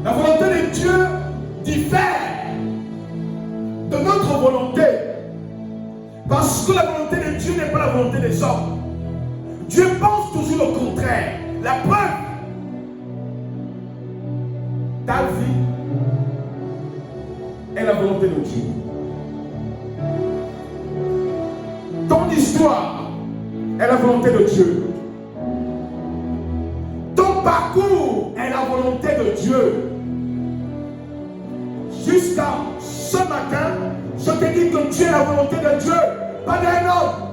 La volonté de Dieu diffère de notre volonté. Parce que la volonté de Dieu n'est pas la volonté des hommes. Dieu pense toujours le contraire. La preuve, ta vie est la volonté de Dieu. Ton histoire est la volonté de Dieu. Ton parcours est la volonté de Dieu. Jusqu'à ce matin, je te dis que Dieu est la volonté de Dieu, pas d'un homme.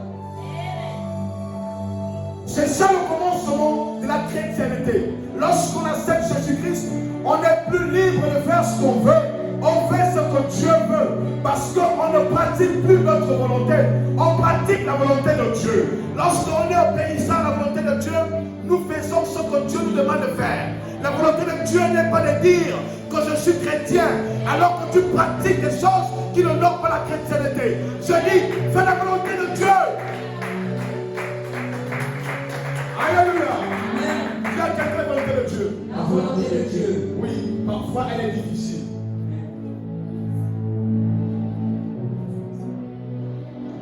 C'est ça le commencement de la chrétienté. Lorsqu'on accepte Jésus-Christ, on n'est plus libre de faire ce qu'on veut. On fait ce que Dieu veut. Parce qu'on ne pratique plus notre volonté. On pratique la volonté de Dieu. Lorsqu'on est obéissant à la volonté de Dieu, nous faisons ce que Dieu nous demande de faire. La volonté de Dieu n'est pas de dire que je suis chrétien alors que tu pratiques des choses qui n'honorent pas la chrétienté. Je dis, fais la volonté de Dieu. Alléluia. Dis à quelqu'un la volonté de Dieu. La volonté de Dieu. Oui, parfois elle est difficile.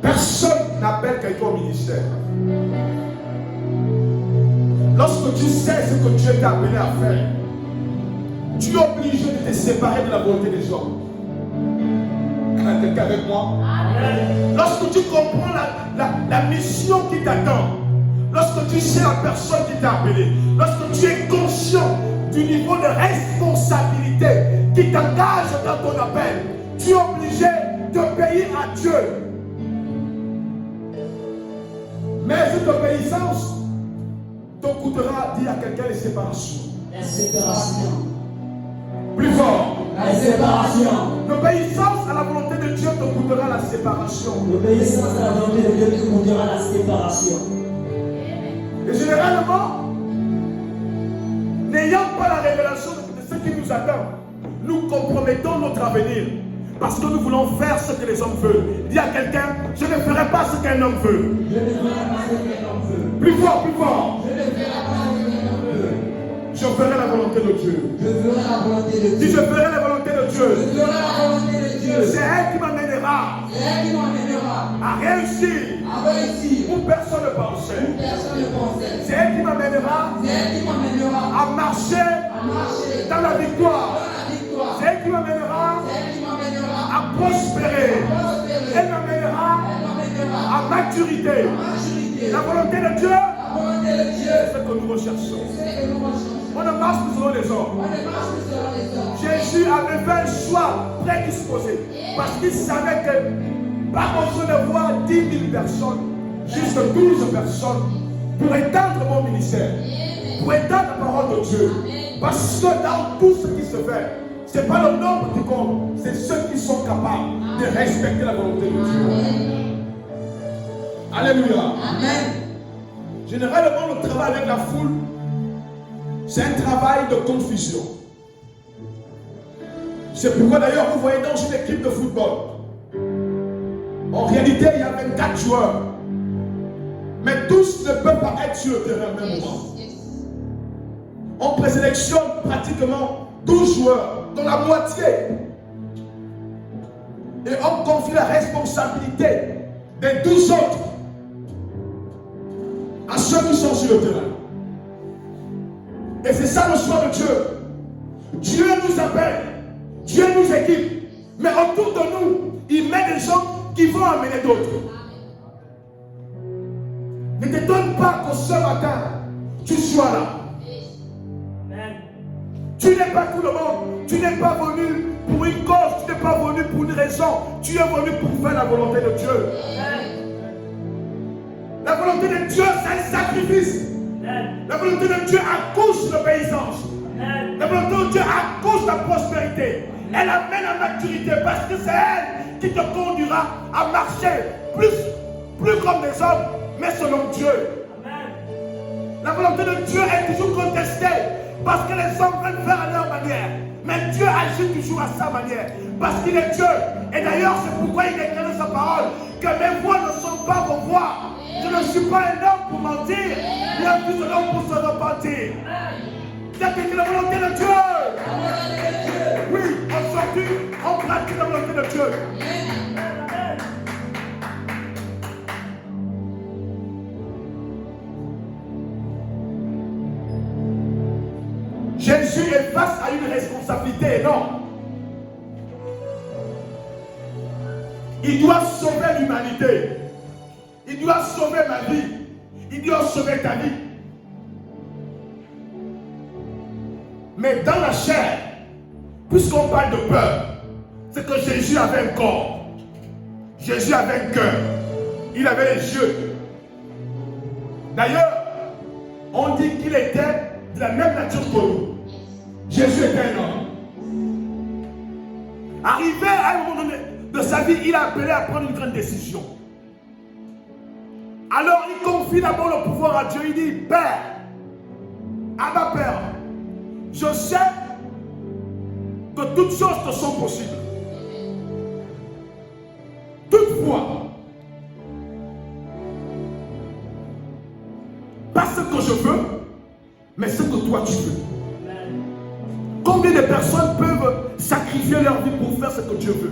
Personne n'appelle quelqu'un au ministère. Lorsque tu sais ce que Dieu t'a appelé à faire, tu es obligé de te séparer de la volonté des hommes. Quelqu'un avec moi? Lorsque tu comprends la mission qui t'attend, lorsque tu sais la personne qui t'a appelé, lorsque tu es conscient du niveau de responsabilité qui t'engage dans ton appel, tu es obligé d'obéir à Dieu. Mais cette obéissance te coûtera, dis à quelqu'un, les séparations. La séparation. Plus fort. La séparation. L'obéissance à la volonté de Dieu te coûtera la séparation. L'obéissance à la volonté de Dieu te coûtera la séparation. Et généralement, n'ayant pas la révélation de ce qui nous attend, nous compromettons notre avenir. Parce que nous voulons faire ce que les hommes veulent. Dis à quelqu'un, je ne ferai pas ce qu'un homme veut. Je ne ferai pas ce qu'un homme veut. Plus fort, plus fort. Je ne ferai pas ce qu'un homme veut. Je ferai la volonté de Dieu. Je ferai la volonté de Dieu. Dis, je ferai la volonté de Dieu. Je ferai la volonté de Dieu. C'est elle qui m'amènera C'est elle qui m'amènera à réussir à réussir où personne ne pensait. où personne ne pensait. C'est elle qui m'amènera C'est elle qui m'amènera à marcher à marcher dans la victoire. dans la victoire. C'est elle qui m'amènera C'est elle qui m'amènera à prospérer. à prospérer. Elle m'amènera Elle m'amènera à maturité. à maturité. La volonté de Dieu, La volonté de Dieu, c'est ce que nous recherchons. c'est ce que nous recherchons. On ne marche plus selon les hommes. On ne marche plus selon les hommes. Jésus avait fait un choix prédisposé parce qu'il savait que pas besoin de voir 10 000 personnes, juste 12 personnes pour étendre mon ministère, pour étendre la parole de Dieu. Parce que dans tout ce qui se fait, ce n'est pas le nombre qui compte, c'est ceux qui sont capables de respecter la volonté de Dieu. Alléluia. Amen. Généralement, le travail avec la foule, c'est un travail de confusion. C'est pourquoi d'ailleurs vous voyez dans une équipe de football, en réalité il y a 24 joueurs, mais tous ne peuvent pas être sur le terrain au même moment. On présélectionne pratiquement 12 joueurs, dont la moitié, et on confie la responsabilité des 12 autres à ceux qui sont sur le terrain. Et c'est ça le choix de Dieu. Dieu nous appelle, Dieu nous équipe, mais autour de nous, il met des gens qui vont amener d'autres. Ne te donne pas que ce matin, tu sois là. Tu n'es pas tout le monde, tu n'es pas venu pour une cause, tu n'es pas venu pour une raison, tu es venu pour faire la volonté de Dieu. La volonté de Dieu, c'est un sacrifice. La volonté de Dieu accouche l'obéissance. La volonté de Dieu accouche la prospérité. Elle amène la maturité parce que c'est elle qui te conduira à marcher plus comme des hommes, mais selon Dieu. La volonté de Dieu est toujours contestée parce que les hommes veulent faire à leur manière. Mais Dieu agit toujours à sa manière parce qu'il est Dieu. Et d'ailleurs, c'est pourquoi il écrit dans sa parole que mes voix ne sont pas vos voix. Je ne suis pas un homme pour mentir, ni un fils de l'homme pour se repentir. C'est la volonté de Dieu. de Dieu. Jésus est face à une responsabilité énorme. Il doit sauver l'humanité. Il doit sauver ma vie. Il doit sauver ta vie. Mais dans la chair, puisqu'on parle de peur, c'est que Jésus avait un corps. Jésus avait un cœur. Il avait les yeux. D'ailleurs, on dit qu'il était de la même nature que nous. Jésus était un homme. Arrivé à un moment donné de sa vie, il a appelé à prendre une grande décision. Alors il confie d'abord le pouvoir à Dieu. Il dit, Père, Abba Père, je sais que toutes choses te sont possibles. Toutefois, pas ce que je veux, mais ce que toi tu veux. Combien de personnes peuvent sacrifier leur vie pour faire ce que Dieu veut?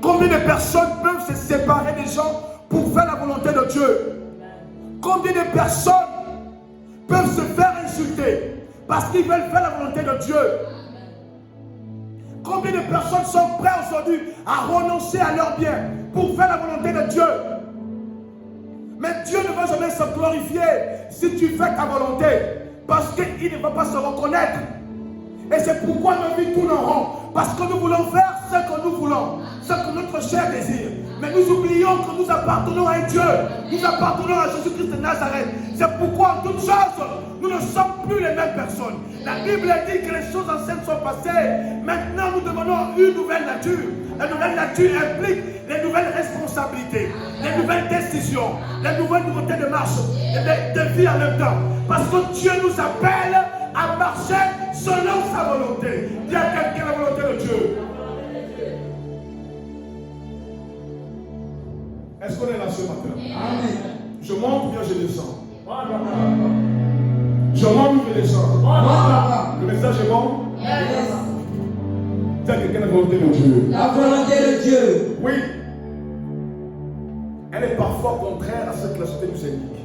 Combien de personnes peuvent se séparer des gens pour faire la volonté de Dieu? Combien de personnes peuvent se faire insulter parce qu'ils veulent faire la volonté de Dieu? Combien de personnes sont prêtes aujourd'hui à renoncer à leur bien pour faire la volonté de Dieu? Mais Dieu ne va jamais se glorifier si tu fais ta volonté, parce qu'il ne va pas se reconnaître. Et c'est pourquoi nos vies tournent en rond, parce que nous voulons faire ce que nous voulons, ce que notre chair désire. Mais nous oublions que nous appartenons à un Dieu, nous appartenons à Jésus-Christ de Nazareth. C'est pourquoi en toutes choses, nous ne sommes plus les mêmes personnes. La Bible dit que les choses anciennes sont passées. Maintenant, nous devenons une nouvelle nature. La nouvelle nature implique les nouvelles responsabilités, les nouvelles décisions, les nouvelles nouveautés de marche et de vie en même temps. Parce que Dieu nous appelle à marcher selon sa volonté. Il y a quelqu'un la volonté de Dieu. Est-ce qu'on est là ce matin? Amen. Je monte ou bien je descends? Je monte ou je descends? Le message est bon? Yes. Il y a quelqu'un la volonté de Dieu. La volonté de Dieu. Oui. Elle est parfois contraire à ce que la société nous indique.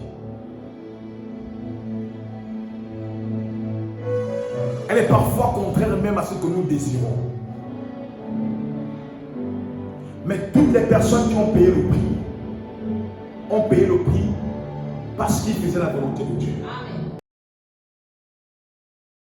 Elle est parfois contraire même à ce que nous désirons. Mais toutes les personnes qui ont payé le prix parce qu'ils faisaient la volonté de Dieu.